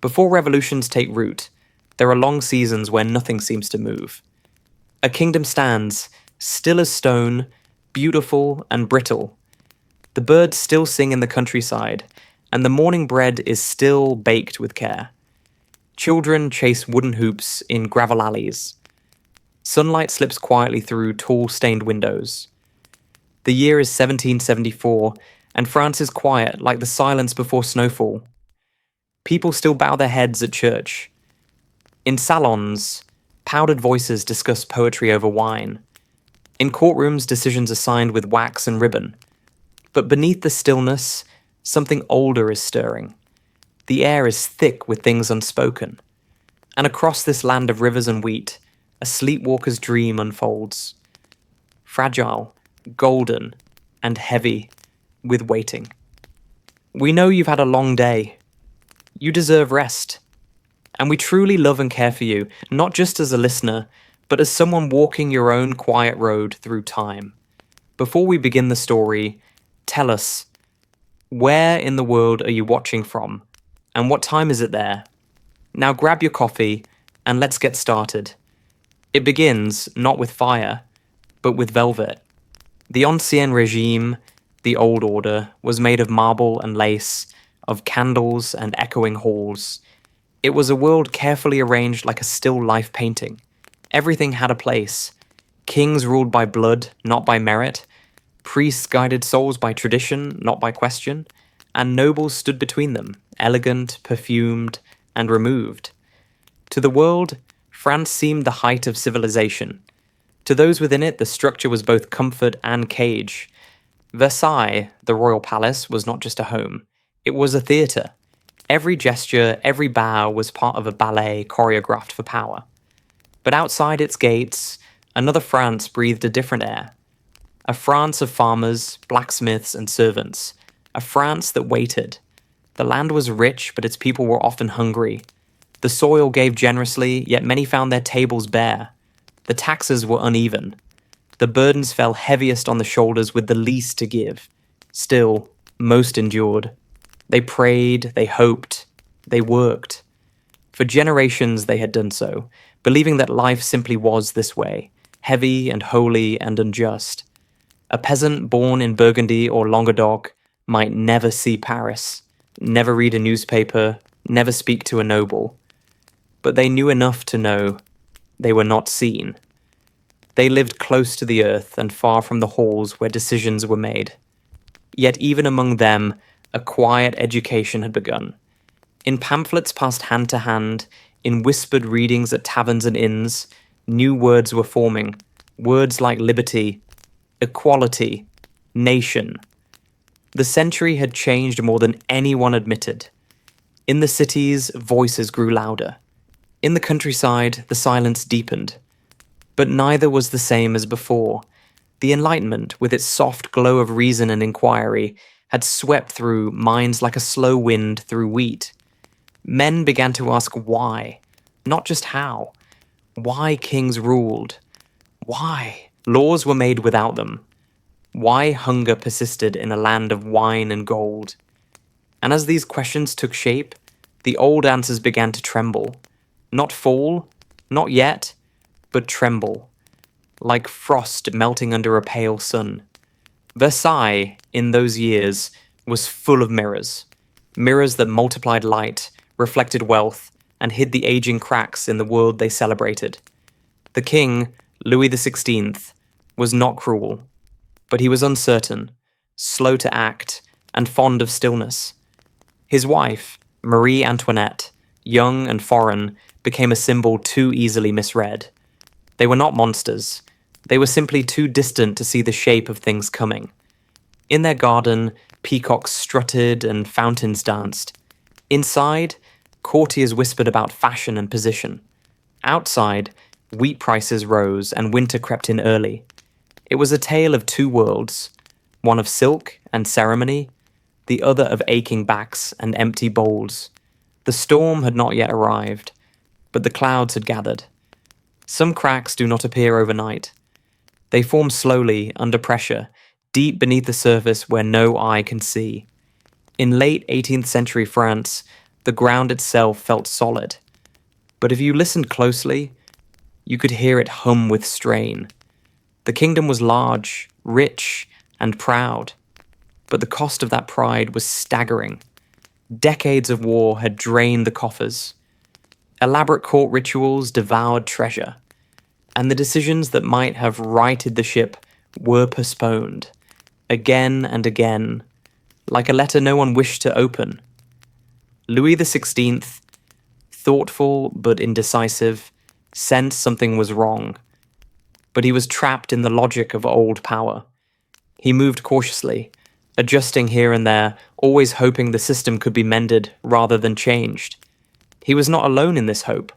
Before revolutions take root, there are long seasons where nothing seems to move. A kingdom stands, still as stone, beautiful and brittle. The birds still sing in the countryside, and the morning bread is still baked with care. Children chase wooden hoops in gravel alleys. Sunlight slips quietly through tall stained windows. The year is 1774, and France is quiet like the silence before snowfall. People still bow their heads at church. In salons, powdered voices discuss poetry over wine. In courtrooms, decisions are signed with wax and ribbon. But beneath the stillness, something older is stirring. The air is thick with things unspoken. And across this land of rivers and wheat, a sleepwalker's dream unfolds. Fragile, golden, and heavy with waiting. We know you've had a long day. You deserve rest. And we truly love and care for you, not just as a listener, but as someone walking your own quiet road through time. Before we begin the story, tell us, where in the world are you watching from? And what time is it there? Now grab your coffee and let's get started. It begins not with fire, but with velvet. The Ancien Regime, the old order, was made of marble and lace, of candles and echoing halls. It was a world carefully arranged like a still life painting. Everything had a place. Kings ruled by blood, not by merit. Priests guided souls by tradition, not by question. And nobles stood between them, elegant, perfumed, and removed. To the world, France seemed the height of civilization. To those within it, the structure was both comfort and cage. Versailles, the royal palace, was not just a home. It was a theatre. Every gesture, every bow was part of a ballet choreographed for power. But outside its gates, another France breathed a different air. A France of farmers, blacksmiths, and servants. A France that waited. The land was rich, but its people were often hungry. The soil gave generously, yet many found their tables bare. The taxes were uneven. The burdens fell heaviest on the shoulders with the least to give. Still, most endured. They prayed, they hoped, they worked. For generations they had done so, believing that life simply was this way, heavy and holy and unjust. A peasant born in Burgundy or Languedoc might never see Paris, never read a newspaper, never speak to a noble. But they knew enough to know they were not seen. They lived close to the earth and far from the halls where decisions were made. Yet even among them, a quiet education had begun. In pamphlets passed hand to hand, in whispered readings at taverns and inns, new words were forming, words like liberty, equality, nation. The century had changed more than anyone admitted. In the cities, voices grew louder. In the countryside, the silence deepened. But neither was the same as before. The Enlightenment, with its soft glow of reason and inquiry, had swept through minds like a slow wind through wheat. Men began to ask why, not just how. Why kings ruled? Why laws were made without them? Why hunger persisted in a land of wine and gold? And as these questions took shape, the old answers began to tremble. Not fall, not yet, but tremble, like frost melting under a pale sun. Versailles, in those years, was full of mirrors. Mirrors that multiplied light, reflected wealth, and hid the aging cracks in the world they celebrated. The king, Louis XVI, was not cruel, but he was uncertain, slow to act, and fond of stillness. His wife, Marie Antoinette, young and foreign, became a symbol too easily misread. They were not monsters. They were simply too distant to see the shape of things coming. In their garden, peacocks strutted and fountains danced. Inside, courtiers whispered about fashion and position. Outside, wheat prices rose and winter crept in early. It was a tale of two worlds, one of silk and ceremony, the other of aching backs and empty bowls. The storm had not yet arrived, but the clouds had gathered. Some cracks do not appear overnight. They form slowly, under pressure, deep beneath the surface where no eye can see. In late 18th century France, The ground itself felt solid. But if you listened closely, you could hear it hum with strain. The kingdom was large, rich, and proud, but the cost of that pride was staggering. Decades of war had drained the coffers. Elaborate court rituals devoured treasure, and the decisions that might have righted the ship were postponed, again and again, like a letter no one wished to open. Louis XVI, thoughtful but indecisive, sensed something was wrong, but he was trapped in the logic of old power. He moved cautiously, adjusting here and there, always hoping the system could be mended rather than changed. He was not alone in this hope.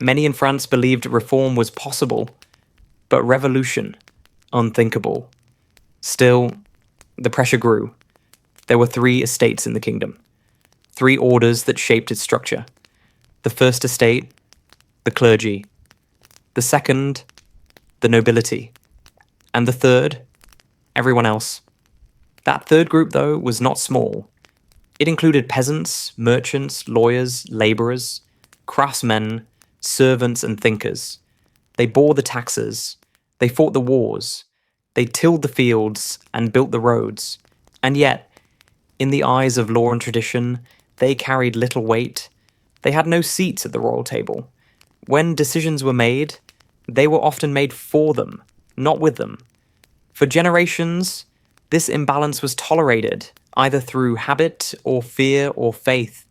Many in France believed reform was possible, but revolution, unthinkable. Still, the pressure grew. There were 3 estates in the kingdom, 3 orders that shaped its structure. The first estate, the clergy. The second, the nobility. And the third, everyone else. That third group, though, was not small. It included peasants, merchants, lawyers, labourers, craftsmen, servants and thinkers. They bore the taxes. They fought the wars. They tilled the fields and built the roads. And yet, in the eyes of law and tradition, they carried little weight. They had no seats at the royal table. When decisions were made, they were often made for them, not with them. For generations, this imbalance was tolerated, either through habit or fear or faith.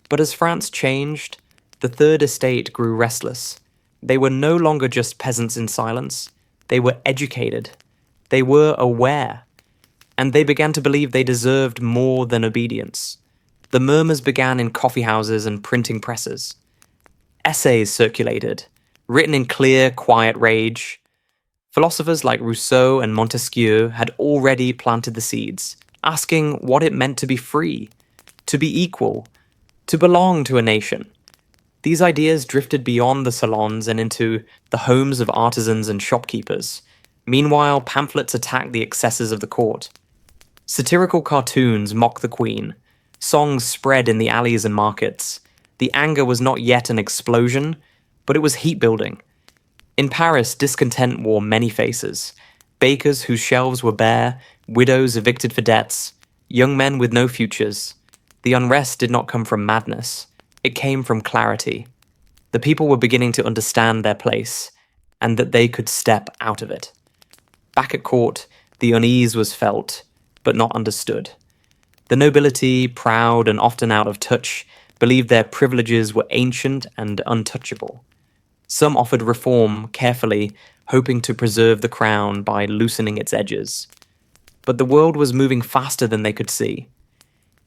But as France changed, the Third Estate grew restless. They were no longer just peasants in silence. They were educated. They were aware. And they began to believe they deserved more than obedience. The murmurs began in coffeehouses and printing presses. Essays circulated, written in clear, quiet rage. Philosophers like Rousseau and Montesquieu had already planted the seeds, asking what it meant to be free, to be equal, to belong to a nation. These ideas drifted beyond the salons and into the homes of artisans and shopkeepers. Meanwhile, pamphlets attacked the excesses of the court. Satirical cartoons mocked the queen. Songs spread in the alleys and markets. The anger was not yet an explosion, but it was heat building. In Paris, discontent wore many faces. Bakers whose shelves were bare, widows evicted for debts, young men with no futures. The unrest did not come from madness. It came from clarity. The people were beginning to understand their place, and that they could step out of it. Back at court, the unease was felt, but not understood. The nobility, proud and often out of touch, believed their privileges were ancient and untouchable. Some offered reform carefully, hoping to preserve the crown by loosening its edges. But the world was moving faster than they could see.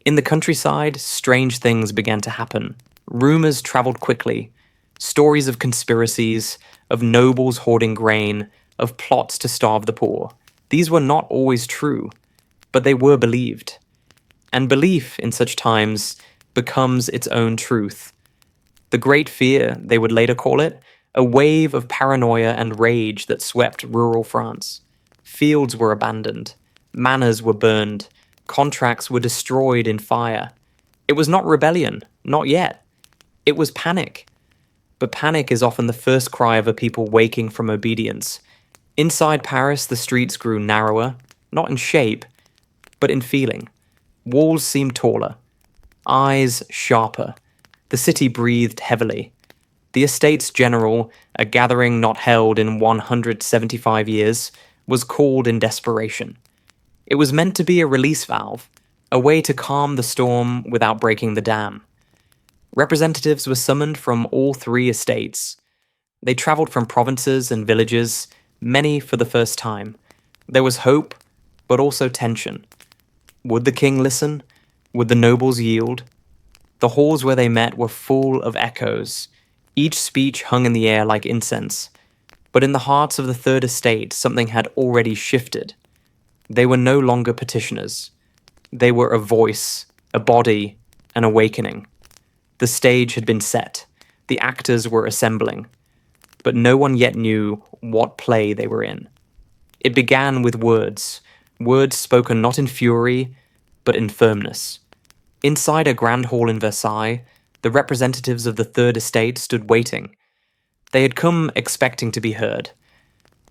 In the countryside, strange things began to happen. Rumors traveled quickly. Stories of conspiracies, of nobles hoarding grain, of plots to starve the poor. These were not always true, but they were believed. And belief, in such times, becomes its own truth. The Great Fear, they would later call it, a wave of paranoia and rage that swept rural France. Fields were abandoned. Manors were burned. Contracts were destroyed in fire. It was not rebellion, not yet. It was panic. But panic is often the first cry of a people waking from obedience. Inside Paris, the streets grew narrower, not in shape, but in feeling. Walls seemed taller, eyes sharper. The city breathed heavily. The Estates General, a gathering not held in 175 years, was called in desperation. It was meant to be a release valve, a way to calm the storm without breaking the dam. Representatives were summoned from all 3 estates. They travelled from provinces and villages, many for the first time. There was hope, but also tension. Would the king listen? Would the nobles yield? The halls where they met were full of echoes. Each speech hung in the air like incense. But in the hearts of the Third Estate, something had already shifted. They were no longer petitioners. They were a voice, a body, an awakening. The stage had been set. The actors were assembling. But no one yet knew what play they were in. It began with words spoken not in fury, but in firmness. Inside a grand hall in Versailles, the representatives of the Third Estate stood waiting. They had come expecting to be heard.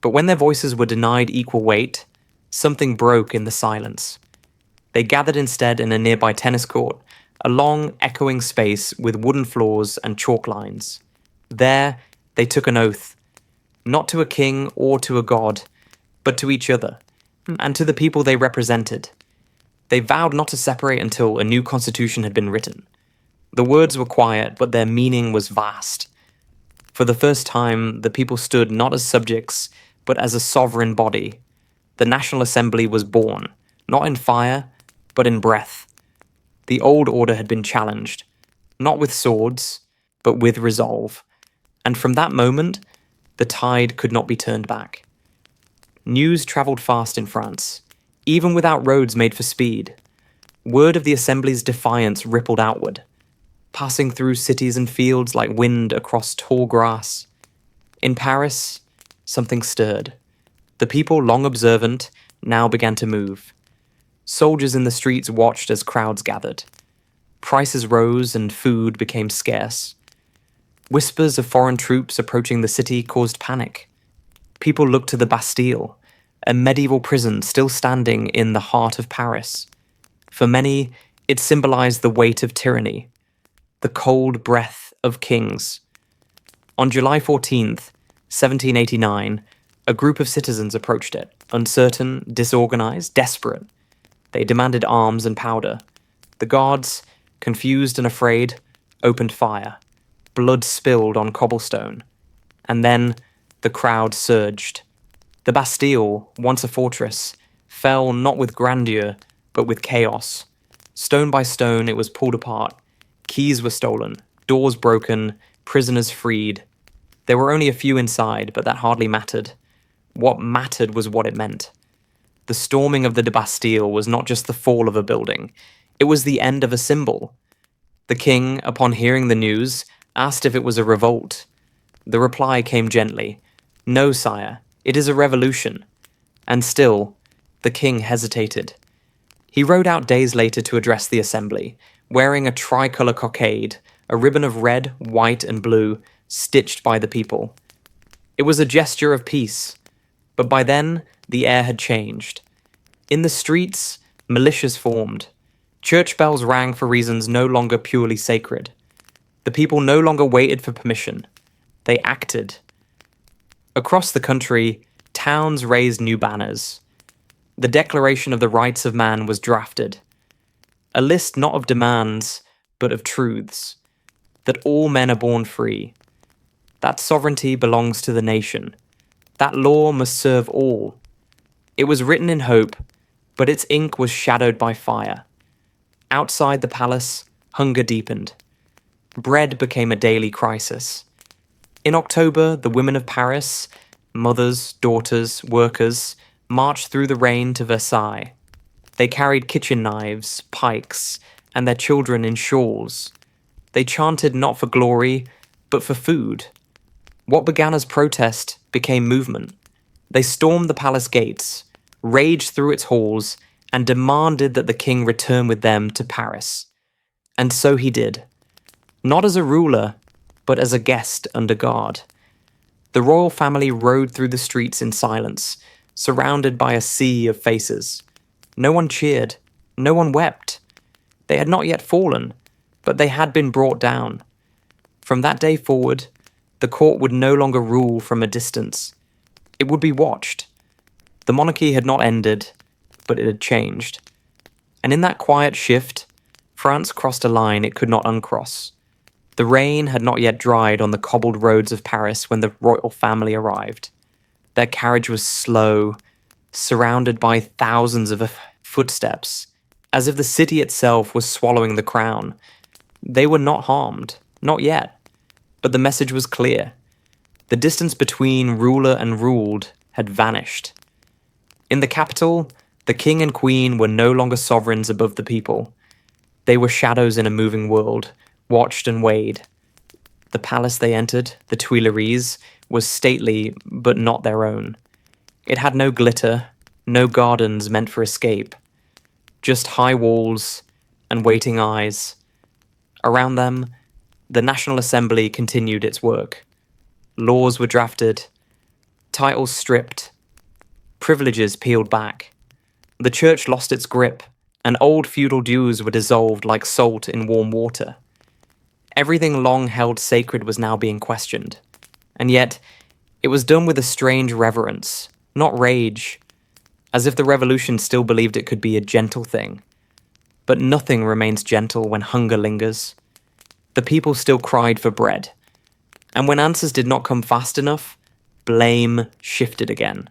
But when their voices were denied equal weight, something broke in the silence. They gathered instead in a nearby tennis court, a long, echoing space with wooden floors and chalk lines. There, they took an oath, not to a king or to a god, but to each other, and to the people they represented. They vowed not to separate until a new constitution had been written. The words were quiet, but their meaning was vast. For the first time, the people stood not as subjects, but as a sovereign body. The National Assembly was born, not in fire, but in breath. The old order had been challenged, not with swords, but with resolve. And from that moment, the tide could not be turned back. News travelled fast in France, even without roads made for speed. Word of the Assembly's defiance rippled outward, passing through cities and fields like wind across tall grass. In Paris, something stirred. The people, long observant, now began to move. Soldiers in the streets watched as crowds gathered. Prices rose and food became scarce. Whispers of foreign troops approaching the city caused panic. People looked to the Bastille, a medieval prison still standing in the heart of Paris. For many, it symbolized the weight of tyranny, the cold breath of kings. On July 14th, 1789, a group of citizens approached it, uncertain, disorganized, desperate. They demanded arms and powder. The guards, confused and afraid, opened fire. Blood spilled on cobblestone. And then the crowd surged. The Bastille, once a fortress, fell not with grandeur, but with chaos. Stone by stone, it was pulled apart. Keys were stolen, doors broken, prisoners freed. There were only a few inside, but that hardly mattered. What mattered was what it meant. The storming of the Bastille was not just the fall of a building. It was the end of a symbol. The king, upon hearing the news, asked if it was a revolt. The reply came gently. "No, sire, it is a revolution." And still, the king hesitated. He rode out days later to address the assembly, wearing a tricolour cockade, a ribbon of red, white, and blue, stitched by the people. It was a gesture of peace, but by then, the air had changed. In the streets, militias formed. Church bells rang for reasons no longer purely sacred. The people no longer waited for permission. They acted. Across the country, towns raised new banners. The Declaration of the Rights of Man was drafted. A list not of demands, but of truths. That all men are born free. That sovereignty belongs to the nation. That law must serve all. It was written in hope, but its ink was shadowed by fire. Outside the palace, hunger deepened. Bread became a daily crisis. In October, the women of Paris, mothers, daughters, workers, marched through the rain to Versailles. They carried kitchen knives, pikes, and their children in shawls. They chanted not for glory, but for food. What began as protest became movement. They stormed the palace gates, raged through its halls, and demanded that the king return with them to Paris. And so he did. Not as a ruler, but as a guest under guard. The royal family rode through the streets in silence, surrounded by a sea of faces. No one cheered. No one wept. They had not yet fallen, but they had been brought down. From that day forward, the court would no longer rule from a distance. It would be watched. The monarchy had not ended, but it had changed. And in that quiet shift, France crossed a line it could not uncross. The rain had not yet dried on the cobbled roads of Paris when the royal family arrived. Their carriage was slow, surrounded by thousands of footsteps, as if the city itself was swallowing the crown. They were not harmed, not yet, but the message was clear. The distance between ruler and ruled had vanished. In the capital, the king and queen were no longer sovereigns above the people. They were shadows in a moving world, watched and weighed. The palace they entered, the Tuileries, was stately but not their own. It had no glitter, no gardens meant for escape. Just high walls, and waiting eyes. Around them, the National Assembly continued its work. Laws were drafted, titles stripped, privileges peeled back. The church lost its grip, and old feudal dues were dissolved like salt in warm water. Everything long held sacred was now being questioned, and yet it was done with a strange reverence, not rage, as if the revolution still believed it could be a gentle thing. But nothing remains gentle when hunger lingers. The people still cried for bread, and when answers did not come fast enough, blame shifted again.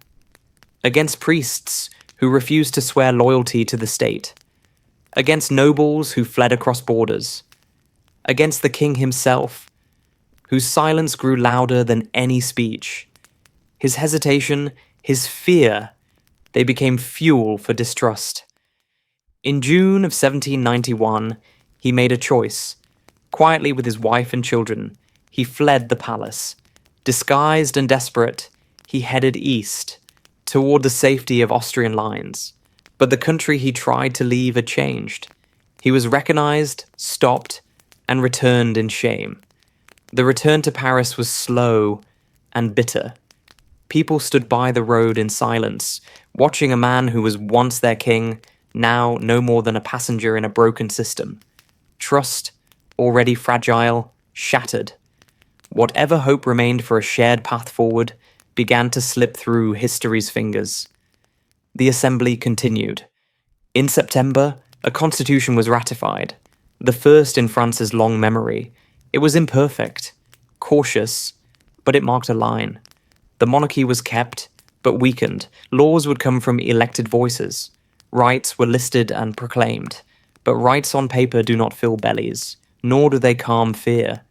Against priests who refused to swear loyalty to the state, against nobles who fled across borders, against the king himself, whose silence grew louder than any speech. His hesitation, his fear, they became fuel for distrust. In June of 1791, he made a choice. Quietly with his wife and children, he fled the palace. Disguised and desperate, he headed east, toward the safety of Austrian lines. But the country he tried to leave had changed. He was recognized, stopped, and returned in shame. The return to Paris was slow and bitter. People stood by the road in silence, watching a man who was once their king, now no more than a passenger in a broken system. Trust, already fragile, shattered. Whatever hope remained for a shared path forward began to slip through history's fingers. The assembly continued. In September, a constitution was ratified, the first in France's long memory. It was imperfect, cautious, but it marked a line. The monarchy was kept, but weakened. Laws would come from elected voices. Rights were listed and proclaimed. But rights on paper do not fill bellies, nor do they calm fear.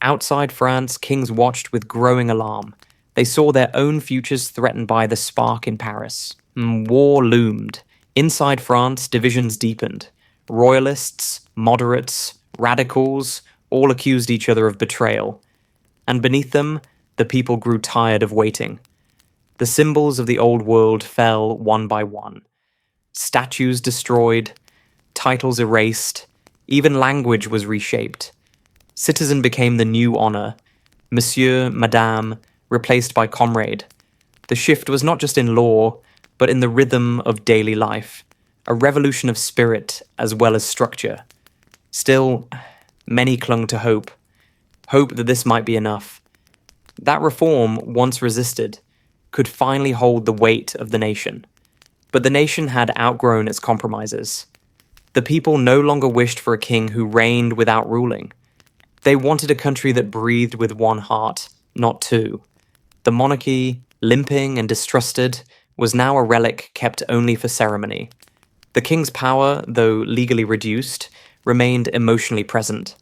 Outside France, kings watched with growing alarm. They saw their own futures threatened by the spark in Paris. War loomed. Inside France, divisions deepened. Royalists, moderates, radicals, all accused each other of betrayal. And beneath them, the people grew tired of waiting. The symbols of the old world fell one by one. Statues destroyed, titles erased, even language was reshaped. Citizen became the new honor. Monsieur, Madame, replaced by comrade. The shift was not just in law, but in the rhythm of daily life, a revolution of spirit as well as structure. Still, many clung to hope that this might be enough. That reform, once resisted, could finally hold the weight of the nation. But the nation had outgrown its compromises. The people no longer wished for a king who reigned without ruling. They wanted a country that breathed with one heart, not two. The monarchy, limping and distrusted, was now a relic kept only for ceremony. The king's power, though legally reduced, remained emotionally present.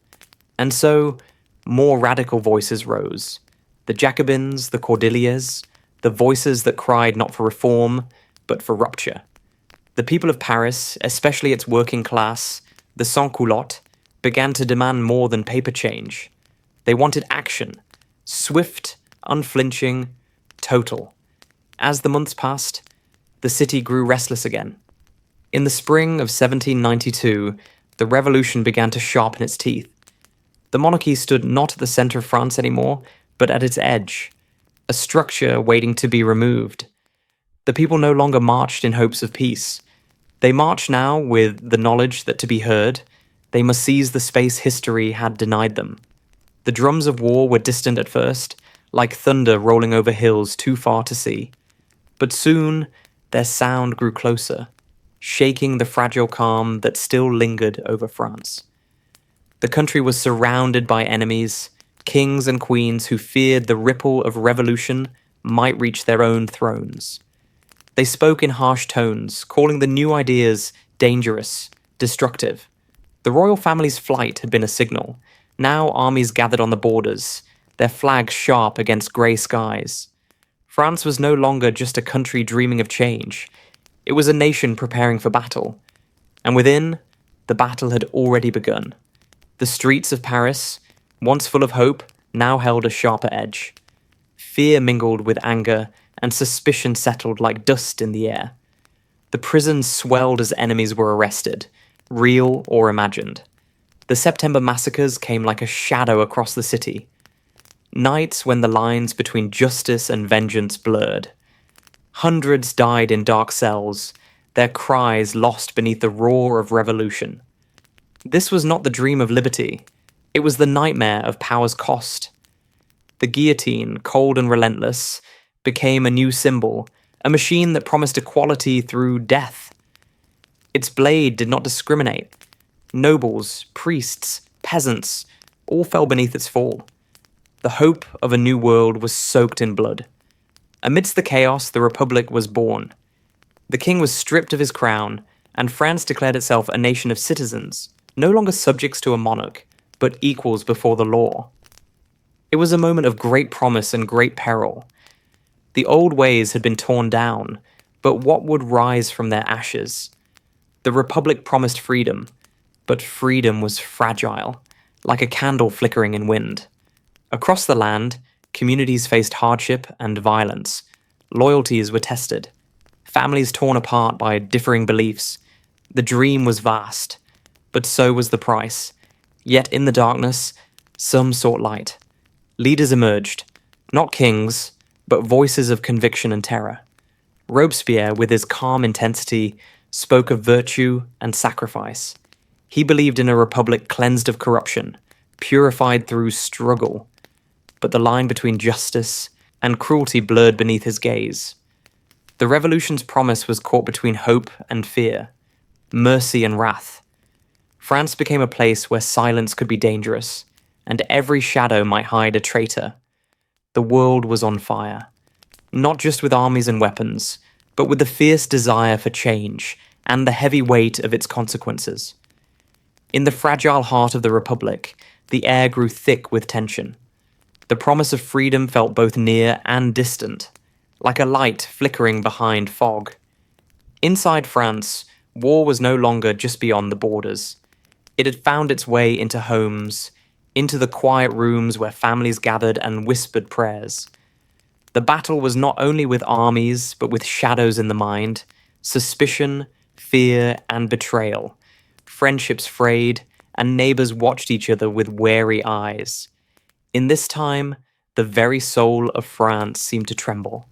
And so, more radical voices rose. The Jacobins, the Cordeliers, the voices that cried not for reform, but for rupture. The people of Paris, especially its working class, the sans-culottes, began to demand more than paper change. They wanted action, swift, unflinching, total. As the months passed, the city grew restless again. In the spring of 1792, the revolution began to sharpen its teeth. The monarchy stood not at the center of France anymore, but at its edge, a structure waiting to be removed. The people no longer marched in hopes of peace. They marched now with the knowledge that to be heard, they must seize the space history had denied them. The drums of war were distant at first, like thunder rolling over hills too far to see. But soon, their sound grew closer, shaking the fragile calm that still lingered over France. The country was surrounded by enemies, kings and queens who feared the ripple of revolution might reach their own thrones. They spoke in harsh tones, calling the new ideas dangerous, destructive. The royal family's flight had been a signal. Now armies gathered on the borders, their flags sharp against grey skies. France was no longer just a country dreaming of change. It was a nation preparing for battle. And within, the battle had already begun. The streets of Paris, once full of hope, now held a sharper edge. Fear mingled with anger, and suspicion settled like dust in the air. The prisons swelled as enemies were arrested. real or imagined. The September massacres came like a shadow across the city. Nights when the lines between justice and vengeance blurred. Hundreds died in dark cells, their cries lost beneath the roar of revolution. This was not the dream of liberty. It was the nightmare of power's cost. The guillotine, cold and relentless, became a new symbol, a machine that promised equality through death. Its blade did not discriminate. Nobles, priests, peasants, all fell beneath its fall. The hope of a new world was soaked in blood. Amidst the chaos, the Republic was born. The king was stripped of his crown, and France declared itself a nation of citizens, no longer subjects to a monarch, but equals before the law. It was a moment of great promise and great peril. The old ways had been torn down, but what would rise from their ashes? The Republic promised freedom, but freedom was fragile, like a candle flickering in wind. Across the land, communities faced hardship and violence. Loyalties were tested. Families torn apart by differing beliefs. The dream was vast, but so was the price. Yet in the darkness, some sought light. Leaders emerged, not kings, but voices of conviction and terror. Robespierre, with his calm intensity, spoke of virtue and sacrifice. He believed in a republic cleansed of corruption, purified through struggle. But the line between justice and cruelty blurred beneath his gaze. The revolution's promise was caught between hope and fear, mercy and wrath. France became a place where silence could be dangerous, and every shadow might hide a traitor. The world was on fire, not just with armies and weapons, but with the fierce desire for change and the heavy weight of its consequences. In the fragile heart of the Republic, the air grew thick with tension. The promise of freedom felt both near and distant, like a light flickering behind fog. Inside France, war was no longer just beyond the borders. It had found its way into homes, into the quiet rooms where families gathered and whispered prayers. The battle was not only with armies, but with shadows in the mind, suspicion, fear, and betrayal. Friendships frayed, and neighbors watched each other with wary eyes. In this time, the very soul of France seemed to tremble.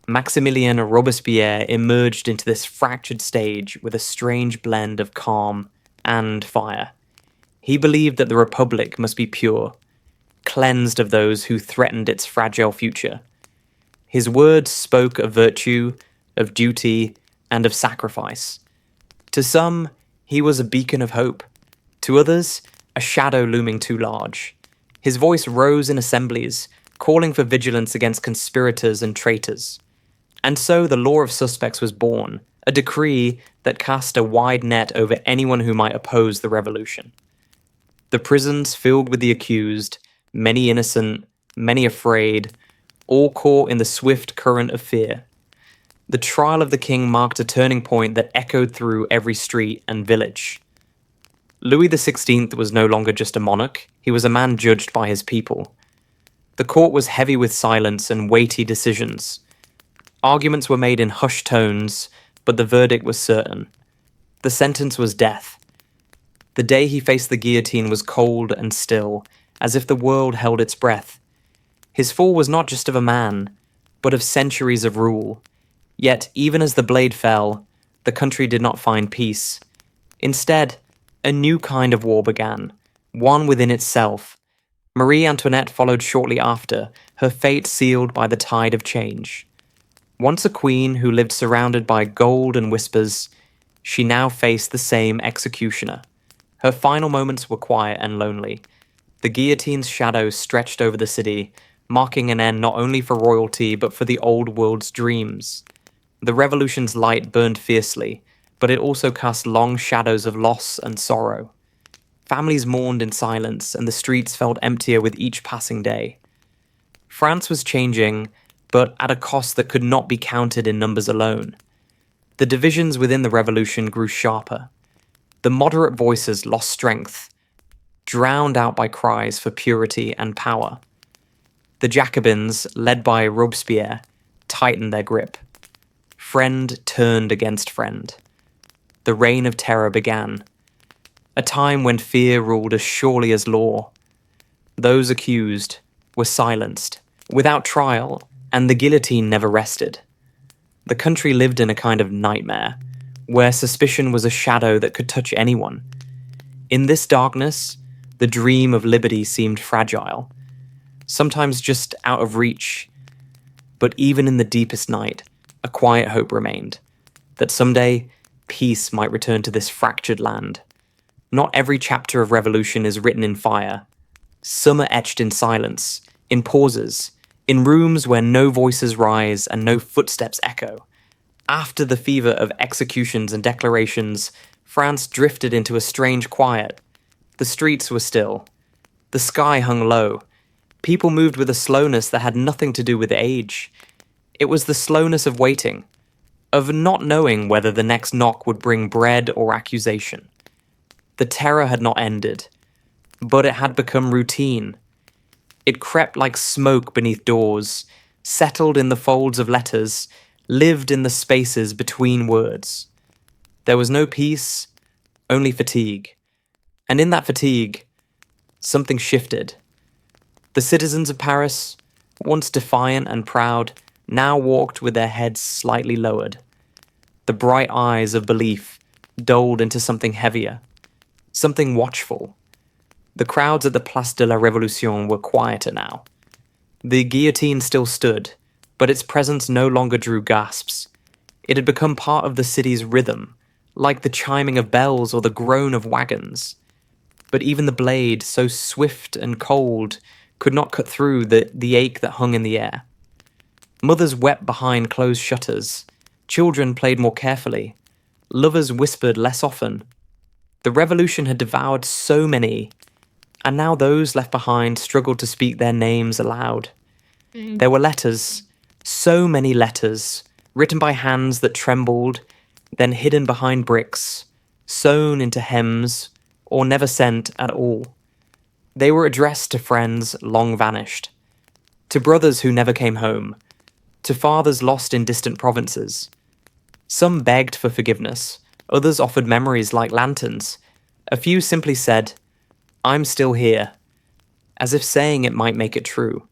Maximilien Robespierre emerged into this fractured stage with a strange blend of calm and fire. He believed that the Republic must be pure, cleansed of those who threatened its fragile future. His words spoke of virtue, of duty, and of sacrifice. To some, he was a beacon of hope. To others, a shadow looming too large. His voice rose in assemblies, calling for vigilance against conspirators and traitors. And so the law of suspects was born, a decree that cast a wide net over anyone who might oppose the revolution. The prisons filled with the accused, many innocent, many afraid, all caught in the swift current of fear. The trial of the king marked a turning point that echoed through every street and village. Louis XVI was no longer just a monarch, he was a man judged by his people. The court was heavy with silence and weighty decisions. Arguments were made in hushed tones, but the verdict was certain. The sentence was death. The day he faced the guillotine was cold and still, as if the world held its breath. His fall was not just of a man, but of centuries of rule. Yet, even as the blade fell, the country did not find peace. Instead, a new kind of war began, one within itself. Marie Antoinette followed shortly after, her fate sealed by the tide of change. Once a queen who lived surrounded by gold and whispers, she now faced the same executioner. Her final moments were quiet and lonely. The guillotine's shadow stretched over the city, marking an end not only for royalty but for the old world's dreams. The revolution's light burned fiercely, but it also cast long shadows of loss and sorrow. Families mourned in silence, and the streets felt emptier with each passing day. France was changing, but at a cost that could not be counted in numbers alone. The divisions within the revolution grew sharper. The moderate voices lost strength, drowned out by cries for purity and power. The Jacobins, led by Robespierre, tightened their grip. Friend turned against friend. The reign of terror began. a time when fear ruled as surely as law. Those accused were silenced, without trial, and the guillotine never rested. The country lived in a kind of nightmare, where suspicion was a shadow that could touch anyone. In this darkness, the dream of liberty seemed fragile, sometimes just out of reach. But even in the deepest night, a quiet hope remained, that someday peace might return to this fractured land. Not every chapter of revolution is written in fire. Some are etched in silence, in pauses, in rooms where no voices rise and no footsteps echo. After the fever of executions and declarations, France drifted into a strange quiet. The streets were still. The sky hung low. People moved with a slowness that had nothing to do with age. It was the slowness of waiting, of not knowing whether the next knock would bring bread or accusation. The terror had not ended, but it had become routine. It crept like smoke beneath doors, settled in the folds of letters, lived in the spaces between words. There was no peace, only fatigue. And in that fatigue, something shifted. The citizens of Paris, once defiant and proud, now walked with their heads slightly lowered. The bright eyes of belief dulled into something heavier, something watchful. The crowds at the Place de la Révolution were quieter now. The guillotine still stood, but its presence no longer drew gasps. It had become part of the city's rhythm, like the chiming of bells or the groan of wagons. But even the blade, so swift and cold, could not cut through the ache that hung in the air. Mothers wept behind closed shutters. Children played more carefully. Lovers whispered less often. The revolution had devoured so many, and now those left behind struggled to speak their names aloud. There were letters, so many letters, written by hands that trembled, then hidden behind bricks, sewn into hems, or never sent at all. They were addressed to friends long vanished, to brothers who never came home, to fathers lost in distant provinces. Some begged for forgiveness, others offered memories like lanterns. A few simply said, "I'm still here," as if saying it might make it true.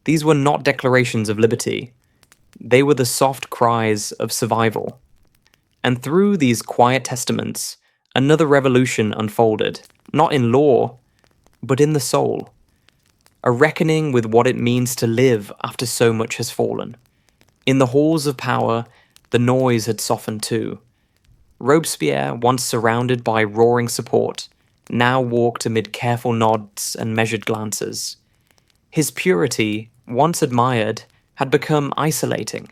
These were not declarations of liberty. They were the soft cries of survival. And through these quiet testaments, another revolution unfolded, not in law, but in the soul. A reckoning with what it means to live after so much has fallen. In the halls of power, the noise had softened too. Robespierre, once surrounded by roaring support, now walked amid careful nods and measured glances. His purity, once admired, had become isolating.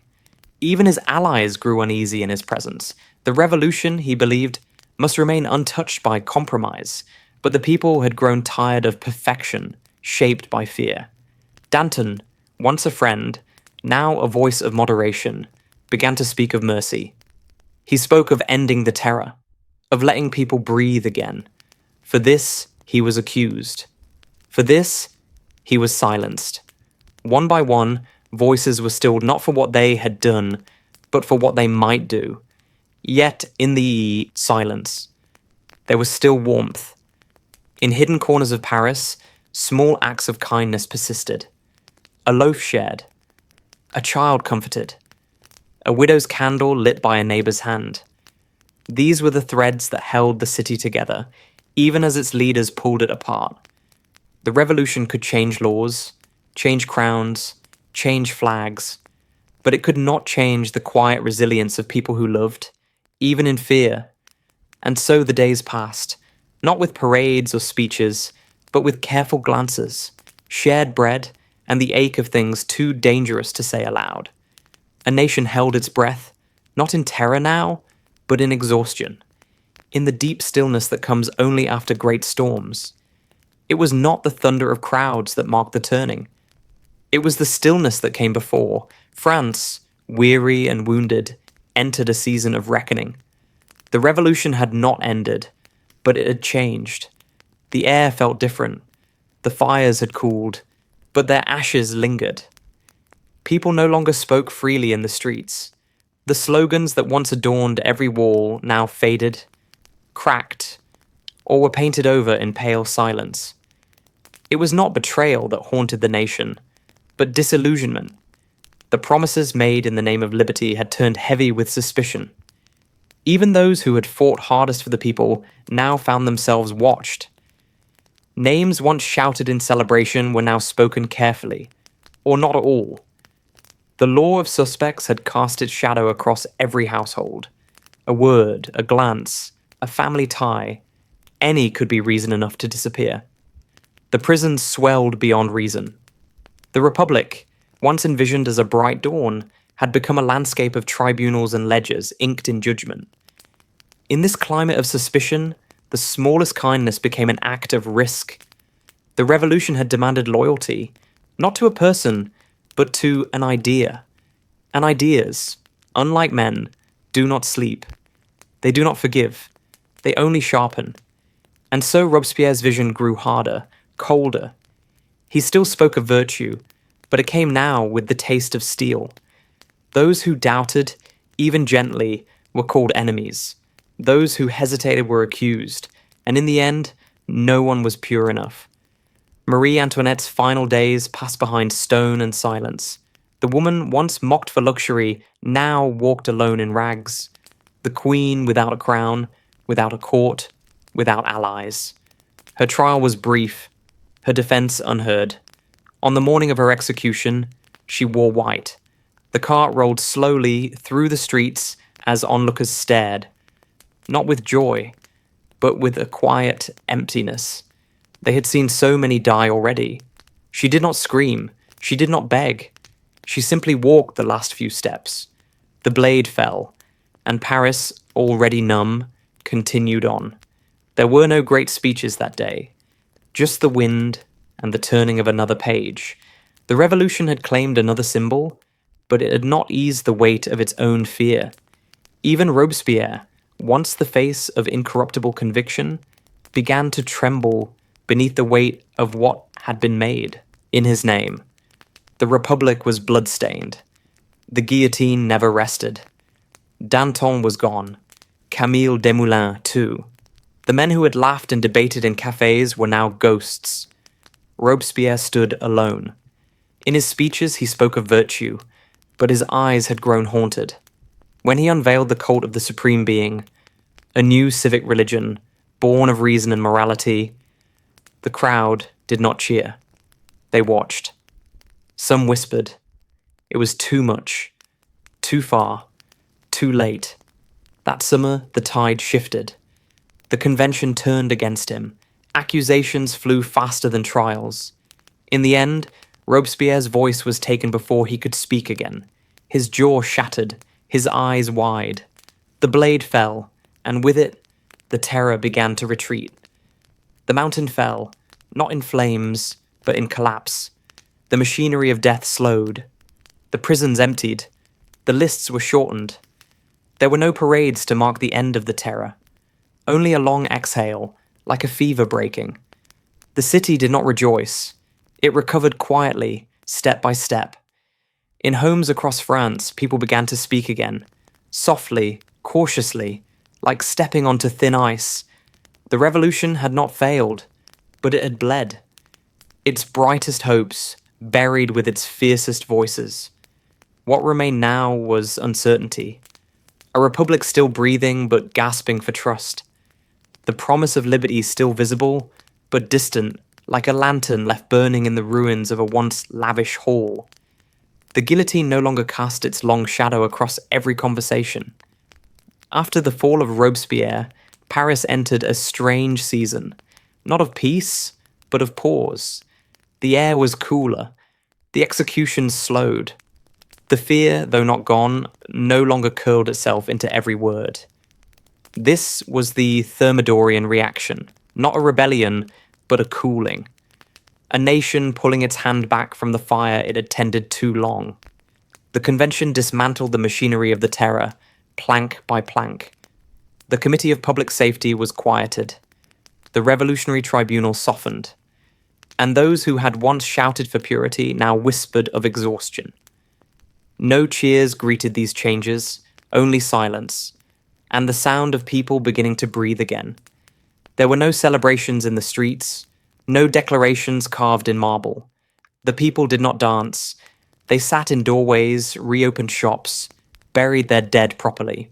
Even his allies grew uneasy in his presence. The revolution, he believed, must remain untouched by compromise, but the people had grown tired of perfection, shaped by fear. Danton, once a friend, now a voice of moderation, began to speak of mercy. He spoke of ending the terror, of letting people breathe again. For this, he was accused. For this, he was silenced. One by one, voices were stilled not for what they had done, but for what they might do. Yet, in the silence, there was still warmth. In hidden corners of Paris, small acts of kindness persisted. A loaf shared, a child comforted, a widow's candle lit by a neighbour's hand. These were the threads that held the city together, even as its leaders pulled it apart. The revolution could change laws, change crowns, change flags, but it could not change the quiet resilience of people who loved, even in fear. And so the days passed, not with parades or speeches, but with careful glances, shared bread, and the ache of things too dangerous to say aloud. A nation held its breath, not in terror now, but in exhaustion, in the deep stillness that comes only after great storms. It was not the thunder of crowds that marked the turning. It was the stillness that came before. France, weary and wounded, entered a season of reckoning. The revolution had not ended, but it had changed. The air felt different. The fires had cooled, but their ashes lingered. People no longer spoke freely in the streets. The slogans that once adorned every wall now faded, cracked, or were painted over in pale silence. It was not betrayal that haunted the nation, but disillusionment. The promises made in the name of liberty had turned heavy with suspicion. Even those who had fought hardest for the people now found themselves watched. Names once shouted in celebration were now spoken carefully, or not at all. The law of suspects had cast its shadow across every household. A word, a glance, a family tie, any could be reason enough to disappear. The prisons swelled beyond reason. The Republic, once envisioned as a bright dawn, had become a landscape of tribunals and ledgers inked in judgment. In this climate of suspicion, the smallest kindness became an act of risk. The revolution had demanded loyalty, not to a person, but to an idea. And ideas, unlike men, do not sleep. They do not forgive. They only sharpen. And so Robespierre's vision grew harder, colder. He still spoke of virtue, but it came now with the taste of steel. Those who doubted, even gently, were called enemies. Those who hesitated were accused, and in the end, no one was pure enough. Marie Antoinette's final days passed behind stone and silence. The woman once mocked for luxury now walked alone in rags. The queen without a crown, without a court, without allies. Her trial was brief, her defense unheard. On the morning of her execution, she wore white. The cart rolled slowly through the streets as onlookers stared, not with joy, but with a quiet emptiness. They had seen so many die already. She did not scream. She did not beg. She simply walked the last few steps. The blade fell, and Paris, already numb, continued on. There were no great speeches that day, just the wind and the turning of another page. The revolution had claimed another symbol, but it had not eased the weight of its own fear. Even Robespierre, once the face of incorruptible conviction, began to tremble beneath the weight of what had been made in his name. The Republic was blood-stained. The guillotine never rested. Danton was gone. Camille Desmoulins, too. The men who had laughed and debated in cafes were now ghosts. Robespierre stood alone. In his speeches he spoke of virtue, but his eyes had grown haunted. When he unveiled the cult of the Supreme Being, a new civic religion, born of reason and morality, the crowd did not cheer. They watched. Some whispered. It was too much. Too far. Too late. That summer, the tide shifted. The convention turned against him. Accusations flew faster than trials. In the end, Robespierre's voice was taken before he could speak again. His jaw shattered, his eyes wide. The blade fell, and with it, the terror began to retreat. The mountain fell, not in flames, but in collapse. The machinery of death slowed. The prisons emptied. The lists were shortened. There were no parades to mark the end of the terror. Only a long exhale, like a fever breaking. The city did not rejoice. It recovered quietly, step by step. In homes across France, people began to speak again, softly, cautiously, like stepping onto thin ice. The revolution had not failed, but it had bled. Its brightest hopes buried with its fiercest voices. What remained now was uncertainty. A republic still breathing but gasping for trust. The promise of liberty still visible, but distant, like a lantern left burning in the ruins of a once lavish hall. The guillotine no longer cast its long shadow across every conversation. After the fall of Robespierre, Paris entered a strange season, not of peace, but of pause. The air was cooler. The executions slowed. The fear, though not gone, no longer curled itself into every word. This was the Thermidorian reaction, not a rebellion, but a cooling. A nation pulling its hand back from the fire it had tended too long. The convention dismantled the machinery of the terror, plank by plank. The Committee of Public Safety was quieted. The Revolutionary Tribunal softened. And those who had once shouted for purity now whispered of exhaustion. No cheers greeted these changes, only silence, and the sound of people beginning to breathe again. There were no celebrations in the streets, no declarations carved in marble. The people did not dance. They sat in doorways, reopened shops, buried their dead properly.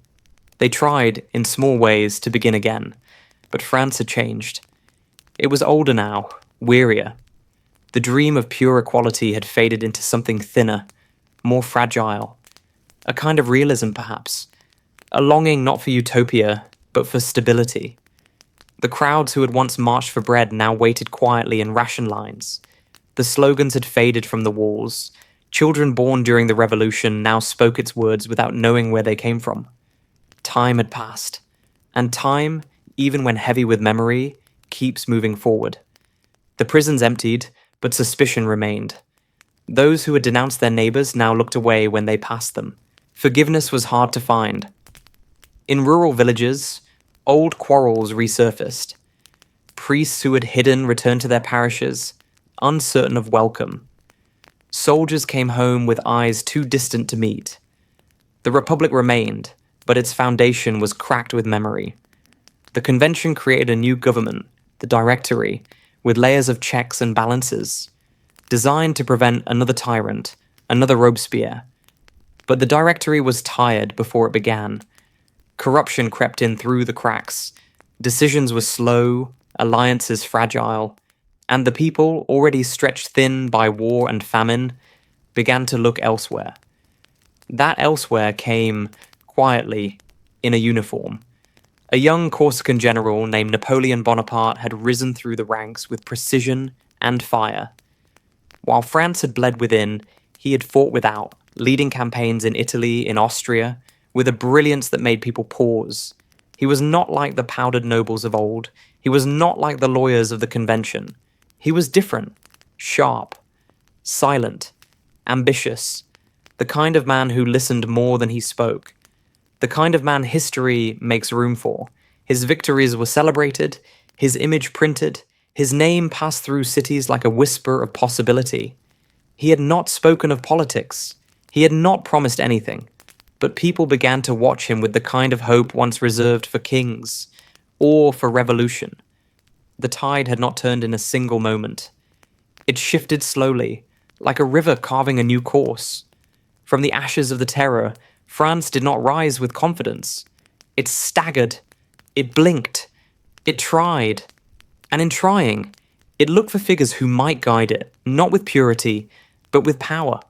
They tried, in small ways, to begin again, but France had changed. It was older now, wearier. The dream of pure equality had faded into something thinner, more fragile. A kind of realism, perhaps. A longing not for utopia, but for stability. The crowds who had once marched for bread now waited quietly in ration lines. The slogans had faded from the walls. Children born during the revolution now spoke its words without knowing where they came from. Time had passed. And time, even when heavy with memory, keeps moving forward. The prisons emptied, but suspicion remained. Those who had denounced their neighbours now looked away when they passed them. Forgiveness was hard to find. In rural villages, old quarrels resurfaced. Priests who had hidden returned to their parishes, uncertain of welcome. Soldiers came home with eyes too distant to meet. The Republic remained, but its foundation was cracked with memory. The convention created a new government, the Directory, with layers of checks and balances, designed to prevent another tyrant, another Robespierre. But the Directory was tired before it began. Corruption crept in through the cracks. Decisions were slow, alliances fragile, and the people, already stretched thin by war and famine, began to look elsewhere. That elsewhere came, quietly, in a uniform. A young Corsican general named Napoleon Bonaparte had risen through the ranks with precision and fire. While France had bled within, he had fought without, leading campaigns in Italy, in Austria, with a brilliance that made people pause. He was not like the powdered nobles of old. He was not like the lawyers of the convention. He was different, sharp, silent, ambitious, the kind of man who listened more than he spoke, the kind of man history makes room for. His victories were celebrated, his image printed, his name passed through cities like a whisper of possibility. He had not spoken of politics. He had not promised anything. But people began to watch him with the kind of hope once reserved for kings, or for revolution. The tide had not turned in a single moment. It shifted slowly, like a river carving a new course. From the ashes of the terror, France did not rise with confidence. It staggered. It blinked. It tried. And in trying, it looked for figures who might guide it, not with purity, but with power.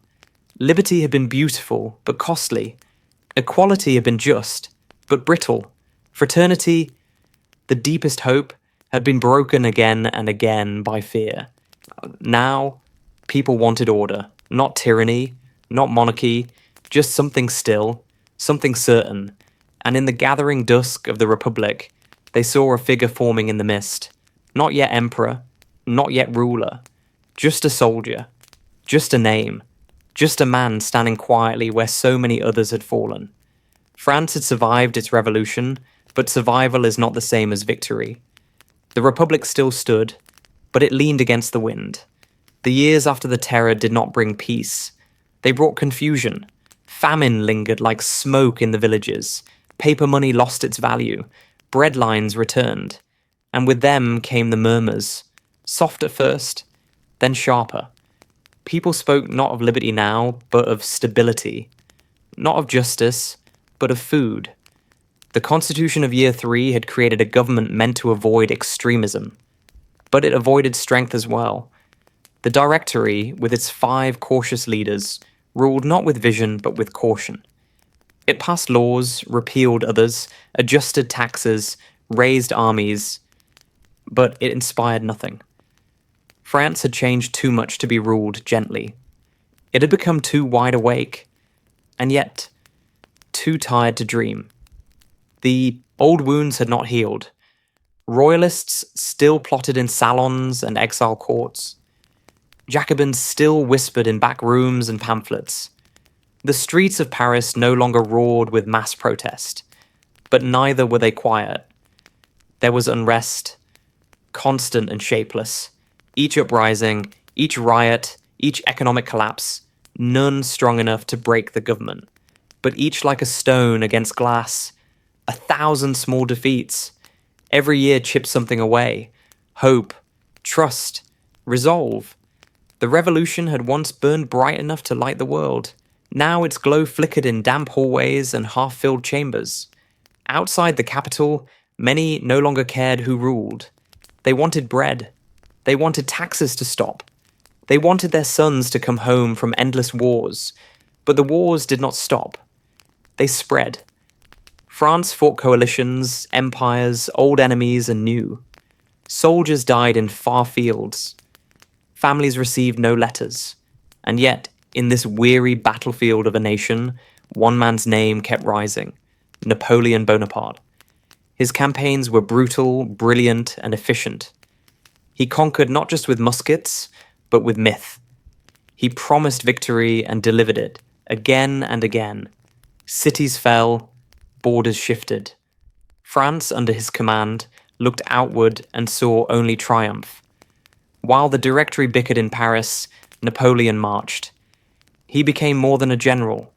Liberty had been beautiful, but costly. Equality had been just, but brittle. Fraternity, the deepest hope, had been broken again and again by fear. Now, people wanted order, not tyranny, not monarchy, just something still, something certain. And in the gathering dusk of the Republic, they saw a figure forming in the mist. Not yet emperor, not yet ruler, just a soldier, just a name, just a man standing quietly where so many others had fallen. France had survived its revolution, but survival is not the same as victory. The Republic still stood, but it leaned against the wind. The years after the terror did not bring peace. They brought confusion. Famine lingered like smoke in the villages. Paper money lost its value. Bread lines returned. And with them came the murmurs. Soft at first, then sharper. People spoke not of liberty now, but of stability. Not of justice, but of food. The Constitution of Year 3 had created a government meant to avoid extremism. But it avoided strength as well. The Directory, with its 5 cautious leaders, ruled not with vision but with caution. It passed laws, repealed others, adjusted taxes, raised armies, but it inspired nothing. France had changed too much to be ruled gently. It had become too wide awake, and yet too tired to dream. The old wounds had not healed. Royalists still plotted in salons and exile courts. Jacobins still whispered in back rooms and pamphlets. The streets of Paris no longer roared with mass protest, but neither were they quiet. There was unrest, constant and shapeless. Each uprising, each riot, each economic collapse, none strong enough to break the government, but each like a stone against glass, 1,000 small defeats. Every year chipped something away. Hope, trust, resolve. The revolution had once burned bright enough to light the world. Now its glow flickered in damp hallways and half-filled chambers. Outside the capital, many no longer cared who ruled. They wanted bread. They wanted taxes to stop. They wanted their sons to come home from endless wars. But the wars did not stop. They spread. France fought coalitions, empires, old enemies, and new. Soldiers died in far fields. Families received no letters. And yet, in this weary battlefield of a nation, one man's name kept rising: Napoleon Bonaparte. His campaigns were brutal, brilliant, and efficient. He conquered not just with muskets, but with myth. He promised victory and delivered it, again and again. Cities fell, borders shifted. France, under his command, looked outward and saw only triumph. While the Directory bickered in Paris, Napoleon marched. He became more than a general.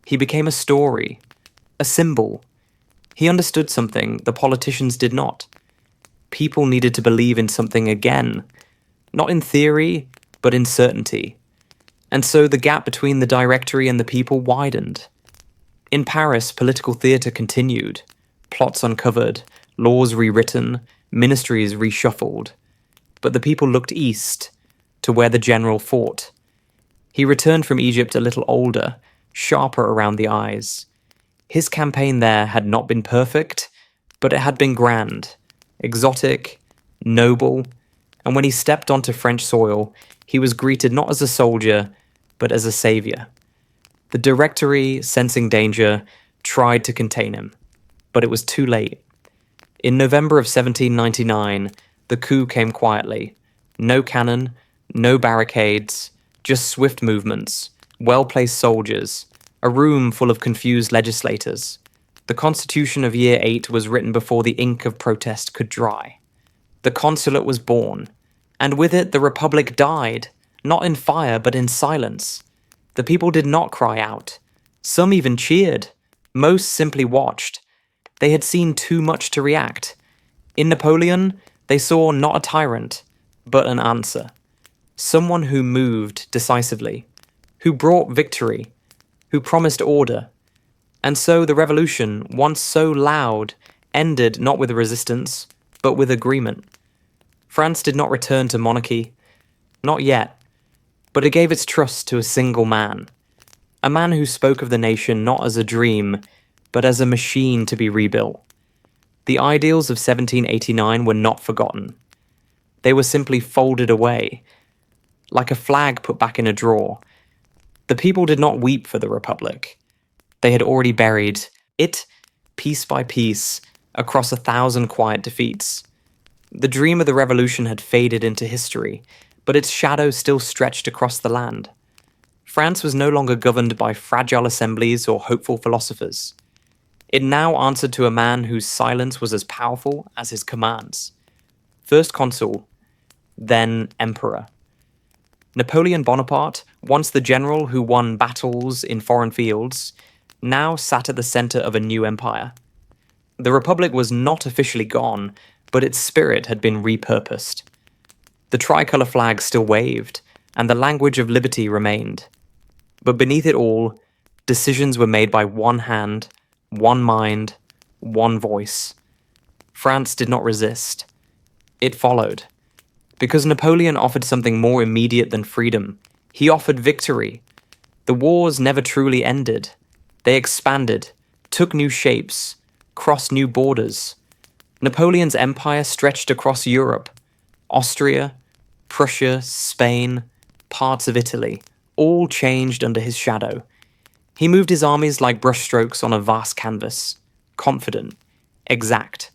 He became a story, a symbol. He understood something the politicians did not. People needed to believe in something again, not in theory, but in certainty. And so the gap between the Directory and the people widened. In Paris, political theatre continued, plots uncovered, laws rewritten, ministries reshuffled. But the people looked east, to where the general fought. He returned from Egypt a little older, sharper around the eyes. His campaign there had not been perfect, but it had been grand, exotic, noble, and when he stepped onto French soil, he was greeted not as a soldier, but as a savior. The Directory, sensing danger, tried to contain him, but it was too late. In November of 1799, the coup came quietly. No cannon, no barricades, just swift movements, well-placed soldiers, a room full of confused legislators. The Constitution of Year 8 was written before the ink of protest could dry. The consulate was born, and with it the Republic died, not in fire but in silence. The people did not cry out. Some even cheered. Most simply watched. They had seen too much to react. In Napoleon, they saw not a tyrant, but an answer. Someone who moved decisively, who brought victory, who promised order. And so the revolution, once so loud, ended not with resistance, but with agreement. France did not return to monarchy. Not yet. But it gave its trust to a single man. A man who spoke of the nation not as a dream, but as a machine to be rebuilt. The ideals of 1789 were not forgotten. They were simply folded away, like a flag put back in a drawer. The people did not weep for the Republic. They had already buried it, piece by piece, across 1,000 quiet defeats. The dream of the revolution had faded into history, but its shadow still stretched across the land. France was no longer governed by fragile assemblies or hopeful philosophers. It now answered to a man whose silence was as powerful as his commands. First consul, then emperor. Napoleon Bonaparte, once the general who won battles in foreign fields, now sat at the center of a new empire. The Republic was not officially gone, but its spirit had been repurposed. The tricolour flag still waved, and the language of liberty remained. But beneath it all, decisions were made by one hand, one mind, one voice. France did not resist. It followed. Because Napoleon offered something more immediate than freedom. He offered victory. The wars never truly ended. They expanded, took new shapes, crossed new borders. Napoleon's empire stretched across Europe. Austria, Prussia, Spain, parts of Italy, all changed under his shadow. He moved his armies like brushstrokes on a vast canvas, confident, exact.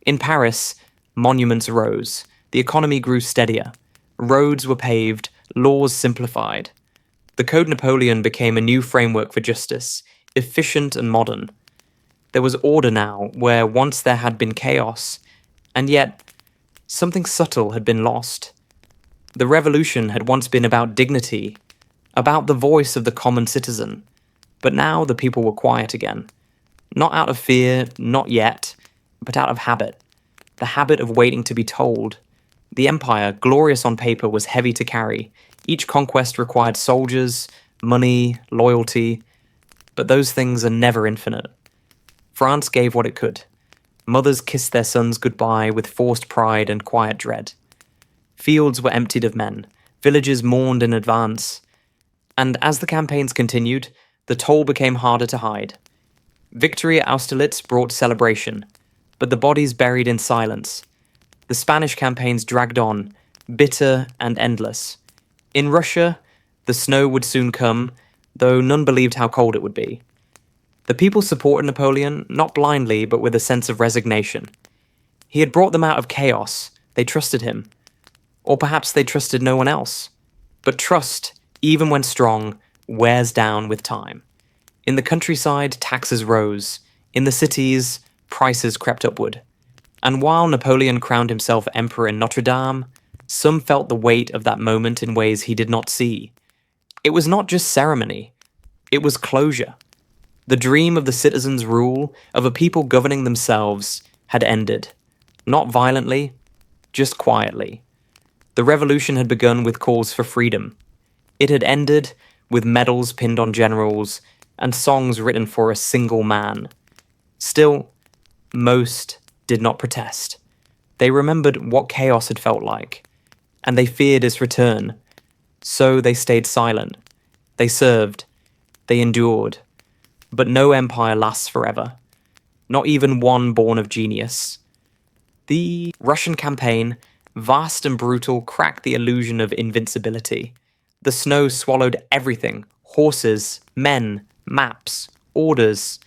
In Paris, monuments rose, the economy grew steadier, roads were paved, laws simplified. The Code Napoleon became a new framework for justice, efficient and modern. There was order now, where once there had been chaos, and yet something subtle had been lost. The revolution had once been about dignity, about the voice of the common citizen, but now the people were quiet again. Not out of fear, not yet, but out of habit. the habit of waiting to be told. The empire, glorious on paper, was heavy to carry. Each conquest required soldiers, money, loyalty, but those things are never infinite. France gave what it could. Mothers kissed their sons goodbye with forced pride and quiet dread. Fields were emptied of men. Villages mourned in advance. And as the campaigns continued, the toll became harder to hide. Victory at Austerlitz brought celebration, but the bodies buried in silence. The Spanish campaigns dragged on, bitter and endless. In Russia, the snow would soon come, though none believed how cold it would be. The people supported Napoleon, not blindly, but with a sense of resignation. He had brought them out of chaos. They trusted him. Or perhaps they trusted no one else. But trust, even when strong, wears down with time. In the countryside, taxes rose. In the cities, prices crept upward. And while Napoleon crowned himself emperor in Notre Dame, some felt the weight of that moment in ways he did not see. It was not just ceremony. It was closure. The dream of the citizens' rule, of a people governing themselves, had ended. Not violently, just quietly. The revolution had begun with calls for freedom. It had ended with medals pinned on generals and songs written for a single man. Still, most did not protest. They remembered what chaos had felt like, and they feared its return. So they stayed silent. They served. They endured. But no empire lasts forever. Not even one born of genius. The Russian campaign, vast and brutal, cracked the illusion of invincibility. The snow swallowed everything: horses, men, maps, orders.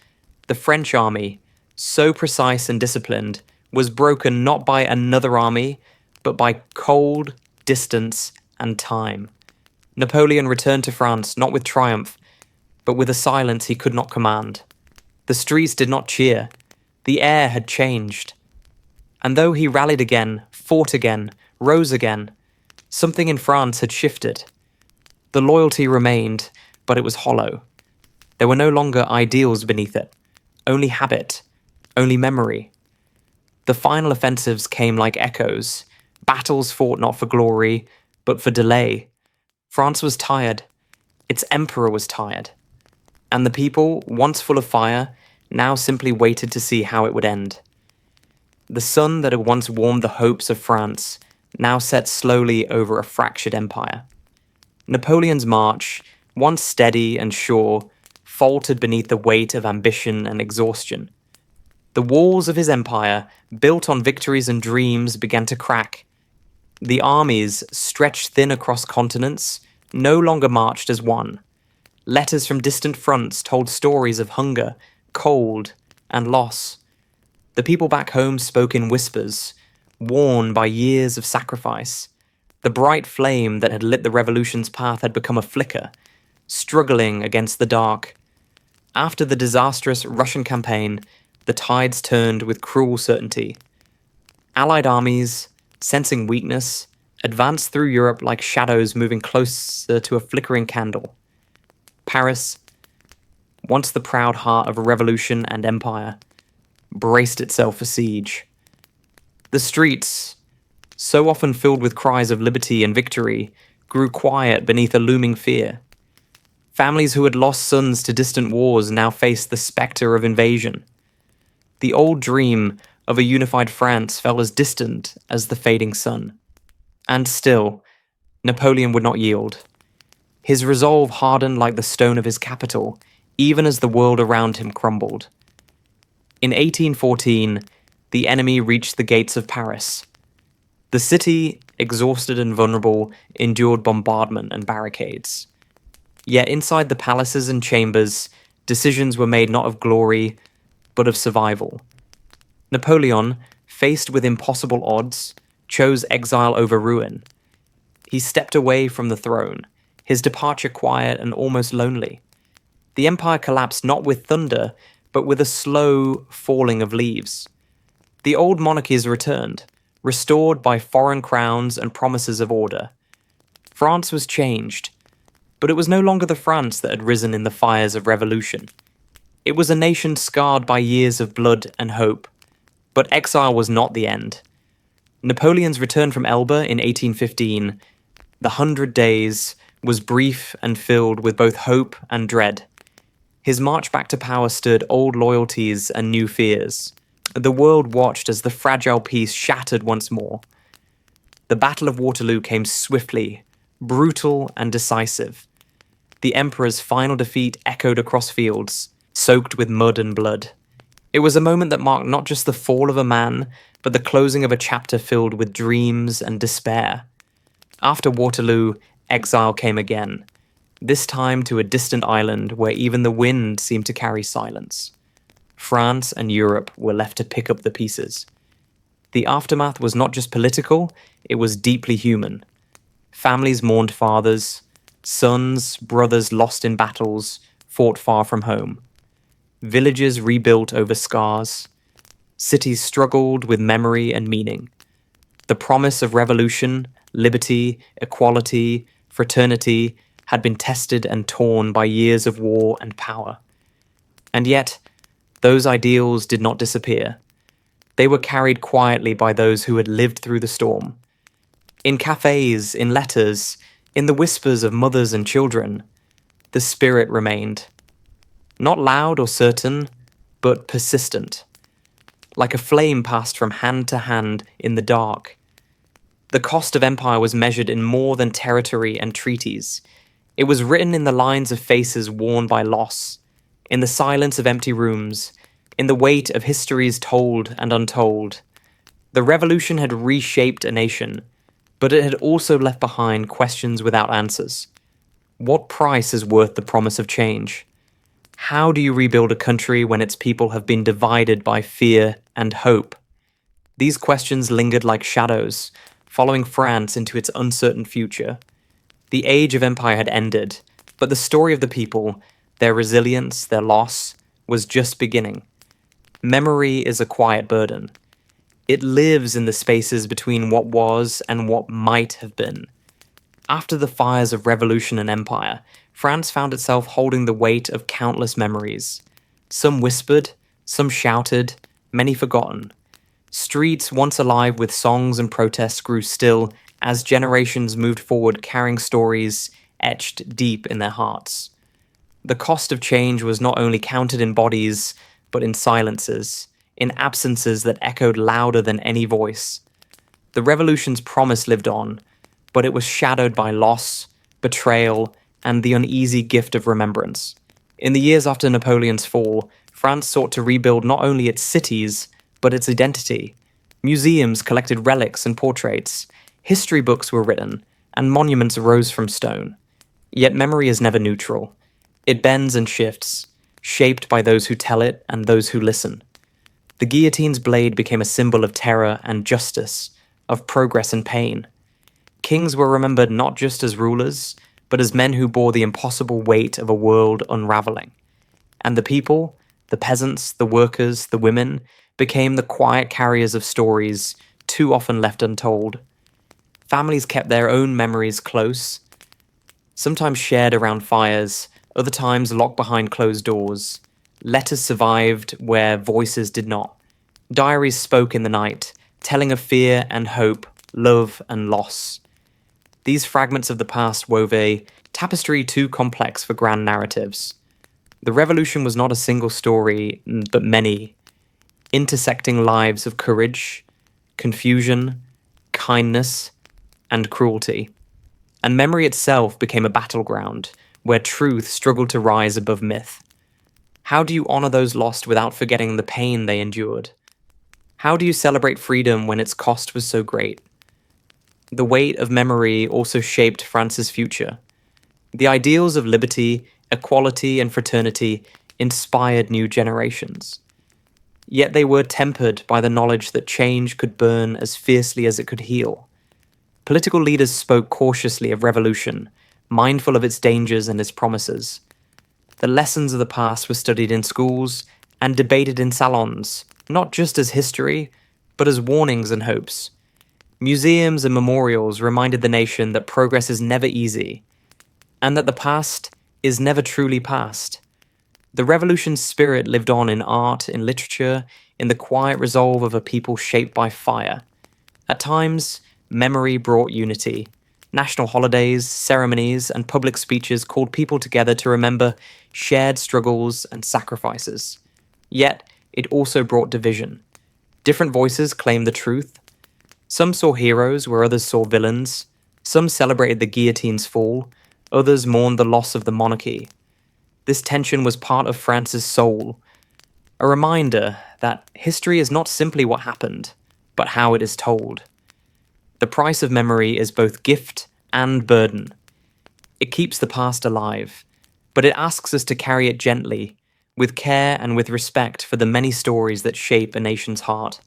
The French army, so precise and disciplined, was broken not by another army, but by cold, distance, and time. Napoleon returned to France not with triumph, but with a silence he could not command. The streets did not cheer. The air had changed. And though he rallied again, fought again, rose again, something in France had shifted. The loyalty remained, but it was hollow. There were no longer ideals beneath it, only habit, only memory. The final offensives came like echoes. Battles fought not for glory, but for delay. France was tired. Its emperor was tired. And the people, once full of fire, now simply waited to see how it would end. The sun that had once warmed the hopes of France now set slowly over a fractured empire. Napoleon's march, once steady and sure, faltered beneath the weight of ambition and exhaustion. The walls of his empire, built on victories and dreams, began to crack. The armies, stretched thin across continents, no longer marched as one. Letters from distant fronts told stories of hunger, cold, and loss. The people back home spoke in whispers, worn by years of sacrifice. The bright flame that had lit the revolution's path had become a flicker, struggling against the dark. After the disastrous Russian campaign, the tides turned with cruel certainty. Allied armies, sensing weakness, advanced through Europe like shadows moving closer to a flickering candle. Paris, once the proud heart of a revolution and empire, braced itself for siege. The streets, so often filled with cries of liberty and victory, grew quiet beneath a looming fear. Families who had lost sons to distant wars now faced the spectre of invasion. The old dream of a unified France felt as distant as the fading sun. And still, Napoleon would not yield. His resolve hardened like the stone of his capital, even as the world around him crumbled. In 1814, the enemy reached the gates of Paris. The city, exhausted and vulnerable, endured bombardment and barricades. Yet inside the palaces and chambers, decisions were made not of glory, but of survival. Napoleon, faced with impossible odds, chose exile over ruin. He stepped away from the throne, his departure quiet and almost lonely. The empire collapsed not with thunder, but with a slow falling of leaves. The old monarchies returned, restored by foreign crowns and promises of order. France was changed, but it was no longer the France that had risen in the fires of revolution. It was a nation scarred by years of blood and hope. But exile was not the end. Napoleon's return from Elba in 1815, the 100 Days, was brief and filled with both hope and dread. His march back to power stirred old loyalties and new fears. The world watched as the fragile peace shattered once more. The Battle of Waterloo came swiftly, brutal and decisive. The Emperor's final defeat echoed across fields, soaked with mud and blood. It was a moment that marked not just the fall of a man, but the closing of a chapter filled with dreams and despair. After Waterloo, exile came again, this time to a distant island where even the wind seemed to carry silence. France and Europe were left to pick up the pieces. The aftermath was not just political, it was deeply human. Families mourned fathers, sons, brothers lost in battles, fought far from home. Villages rebuilt over scars. Cities struggled with memory and meaning. The promise of revolution, liberty, equality, fraternity had been tested and torn by years of war and power. And yet, those ideals did not disappear. They were carried quietly by those who had lived through the storm. In cafes, in letters, in the whispers of mothers and children, the spirit remained. Not loud or certain, but persistent. Like a flame passed from hand to hand in the dark. The cost of empire was measured in more than territory and treaties. It was written in the lines of faces worn by loss, in the silence of empty rooms, in the weight of histories told and untold. The revolution had reshaped a nation, but it had also left behind questions without answers. What price is worth the promise of change? How do you rebuild a country when its people have been divided by fear and hope? These questions lingered like shadows, following France into its uncertain future. The age of empire had ended, but the story of the people, their resilience, their loss, was just beginning. Memory is a quiet burden. It lives in the spaces between what was and what might have been. After the fires of revolution and empire, France found itself holding the weight of countless memories. Some whispered, some shouted, many forgotten. Streets once alive with songs and protests grew still as generations moved forward carrying stories etched deep in their hearts. The cost of change was not only counted in bodies, but in silences, in absences that echoed louder than any voice. The revolution's promise lived on, but it was shadowed by loss, betrayal, and the uneasy gift of remembrance. In the years after Napoleon's fall, France sought to rebuild not only its cities, but its identity. Museums collected relics and portraits, history books were written, and monuments rose from stone. Yet memory is never neutral. It bends and shifts, shaped by those who tell it and those who listen. The guillotine's blade became a symbol of terror and justice, of progress and pain. Kings were remembered not just as rulers, but as men who bore the impossible weight of a world unraveling. And the people, the peasants, the workers, the women, became the quiet carriers of stories too often left untold. Families kept their own memories close, sometimes shared around fires, other times locked behind closed doors. Letters survived where voices did not. Diaries spoke in the night, telling of fear and hope, love and loss. These fragments of the past wove a tapestry too complex for grand narratives. The revolution was not a single story, but many, intersecting lives of courage, confusion, kindness, and cruelty. And memory itself became a battleground, where truth struggled to rise above myth. How do you honor those lost without forgetting the pain they endured? How do you celebrate freedom when its cost was so great? The weight of memory also shaped France's future. The ideals of liberty, equality, and fraternity inspired new generations. Yet they were tempered by the knowledge that change could burn as fiercely as it could heal. Political leaders spoke cautiously of revolution, mindful of its dangers and its promises. The lessons of the past were studied in schools and debated in salons, not just as history, but as warnings and hopes. Museums and memorials reminded the nation that progress is never easy, and that the past is never truly past. The revolution's spirit lived on in art, in literature, in the quiet resolve of a people shaped by fire. At times, memory brought unity. National holidays, ceremonies, and public speeches called people together to remember shared struggles and sacrifices. Yet, it also brought division. Different voices claimed the truth. Some saw heroes where others saw villains. Some celebrated the guillotine's fall. Others mourned the loss of the monarchy. This tension was part of France's soul, a reminder that history is not simply what happened, but how it is told. The price of memory is both gift and burden. It keeps the past alive, but it asks us to carry it gently, with care and with respect for the many stories that shape a nation's heart.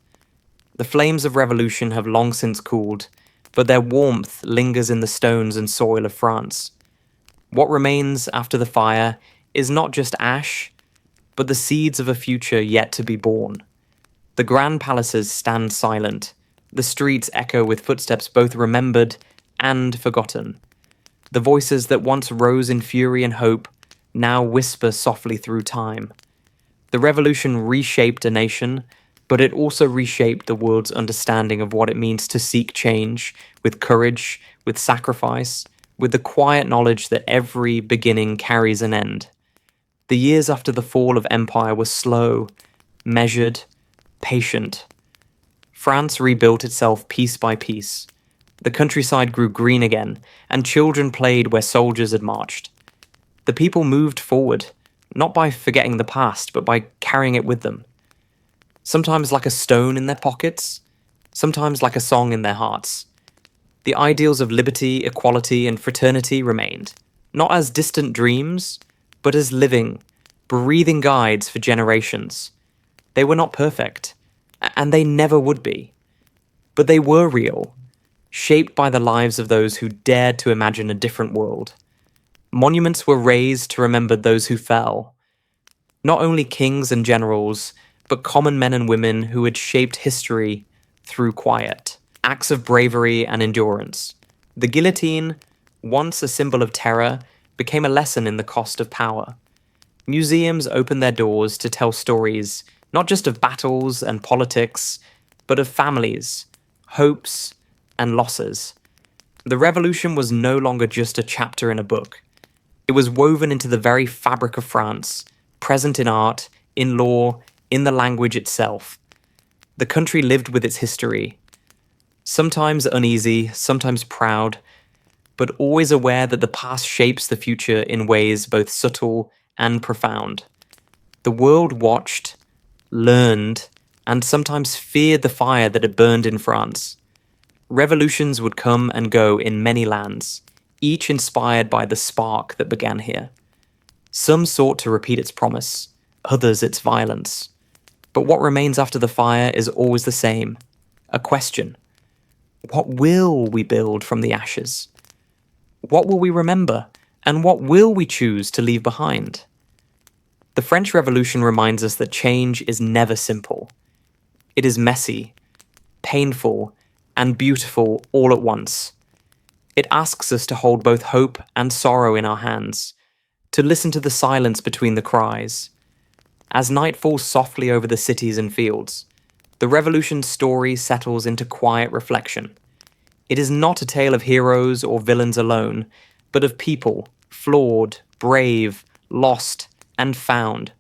The flames of revolution have long since cooled, but their warmth lingers in the stones and soil of France. What remains after the fire is not just ash, but the seeds of a future yet to be born. The grand palaces stand silent. The streets echo with footsteps both remembered and forgotten. The voices that once rose in fury and hope now whisper softly through time. The revolution reshaped a nation, but it also reshaped the world's understanding of what it means to seek change with courage, with sacrifice, with the quiet knowledge that every beginning carries an end. The years after the fall of empire were slow, measured, patient. France rebuilt itself piece by piece. The countryside grew green again, and children played where soldiers had marched. The people moved forward, not by forgetting the past, but by carrying it with them. Sometimes like a stone in their pockets, sometimes like a song in their hearts. The ideals of liberty, equality, and fraternity remained, not as distant dreams, but as living, breathing guides for generations. They were not perfect, and they never would be. But they were real, shaped by the lives of those who dared to imagine a different world. Monuments were raised to remember those who fell. Not only kings and generals, but common men and women who had shaped history through quiet, acts of bravery and endurance. The guillotine, once a symbol of terror, became a lesson in the cost of power. Museums opened their doors to tell stories, not just of battles and politics, but of families, hopes, and losses. The revolution was no longer just a chapter in a book. It was woven into the very fabric of France, present in art, in law, in the language itself. The country lived with its history, sometimes uneasy, sometimes proud, but always aware that the past shapes the future in ways both subtle and profound. The world watched, learned, and sometimes feared the fire that had burned in France. Revolutions would come and go in many lands, each inspired by the spark that began here. Some sought to repeat its promise, others its violence. But what remains after the fire is always the same, a question. What will we build from the ashes? What will we remember, and what will we choose to leave behind? The French Revolution reminds us that change is never simple. It is messy, painful, and beautiful all at once. It asks us to hold both hope and sorrow in our hands, to listen to the silence between the cries. As night falls softly over the cities and fields, the revolution's story settles into quiet reflection. It is not a tale of heroes or villains alone, but of people, flawed, brave, lost, and found.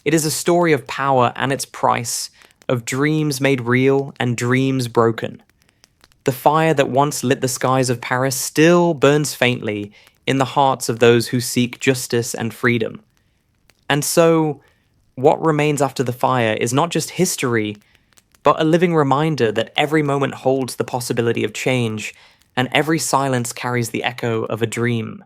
It is a story of power and its price, of dreams made real and dreams broken. The fire that once lit the skies of Paris still burns faintly in the hearts of those who seek justice and freedom. And so, what remains after the fire is not just history, but a living reminder that every moment holds the possibility of change, and every silence carries the echo of a dream.